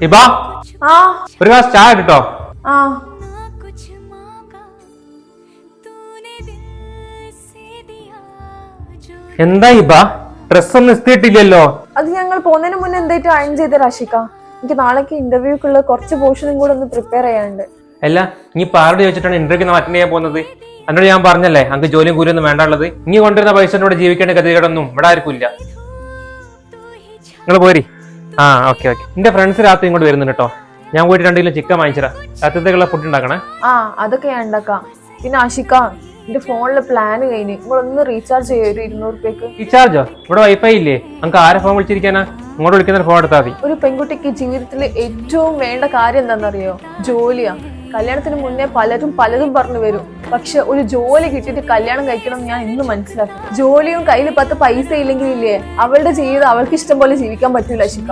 ഇബാ ഒരു ഗ്ലാസ് ചായ കിട്ടോ? എന്താ ഇബാ ഡ്രസ് ഒന്നും ഇസ്തിയിട്ടില്ലല്ലോ? അത് ഞങ്ങൾ പോകുന്നതിന് മുന്നേ എന്തായിട്ട് അയൺ ചെയ്ത രാശിക്ക. എനിക്ക് നാളേക്ക് ഇന്റർവ്യൂക്കുള്ള കുറച്ച് പോർഷനും കൂടെ ഒന്ന് പ്രിപ്പയർ ചെയ്യാനുണ്ട്. അല്ല നീ പാരുടെ ചോദിച്ചിട്ടാണ് ഇന്റർവ്യൂ അറ്റൻഡ് ചെയ്യാൻ പോകുന്നത്? എന്നോട് ഞാൻ പറഞ്ഞല്ലേ അങ്ങ് ജോലിയും കൂലിയൊന്നും വേണ്ടുള്ളത്. ഇനി കൊണ്ടുവരുന്ന പൈസ ജീവിക്കേണ്ട ഗതികേടൊന്നും ഇവിടെ ആർക്കും ഇല്ല. നിങ്ങൾ പോരി. ഓക്കെ. എന്റെ ഫ്രണ്ട്സ് രാത്രി ഇങ്ങോട്ട് വരുന്നുണ്ട് കേട്ടോ. ഞാൻ പോയിട്ട് 2 കിലോ ചിക്കൻ വാങ്ങിച്ചരാ. രാത്രിത്തേക്കുള്ള ഫുഡ് ഉണ്ടാക്കണേ. അതൊക്കെ ഞാൻ ഉണ്ടാക്കാം. പിന്നെ ആഷിക്ക, എന്റെ ഫോണിലെ പ്ലാൻ കഴിഞ്ഞ് നിങ്ങളൊന്ന് റീചാർജ് ചെയ്യോ? 200 രൂപയ്ക്ക്. റീചാർജോ? ഇവിടെ വൈഫൈ ഇല്ലേ? നമുക്ക് ആരെ ഫോൺ വിളിച്ചിരിക്കാനാ? ഇങ്ങോട്ട് വിളിക്കുന്ന ഫോൺ എടുത്താൽ മതി. ഒരു പെൺകുട്ടിക്ക് ജീവിതത്തിൽ ഏറ്റവും വേണ്ട കാര്യം എന്താണെന്നറിയോ? ജോലിയാ. കല്യാണത്തിന് മുന്നേ പലതും പറഞ്ഞു വരും. പക്ഷെ ഒരു ജോലി കിട്ടിയിട്ട് കല്യാണം കഴിക്കണം ഞാൻ ഇന്ന് മനസ്സിലാക്കി. ജോലിയും കയ്യിൽ 10 പൈസ ഇല്ലെങ്കിൽ ഇല്ലേ അവളുടെ ജീവിതം അവൾക്ക് ഇഷ്ടം പോലെ ജീവിക്കാൻ പറ്റൂല ആഷിക്ക.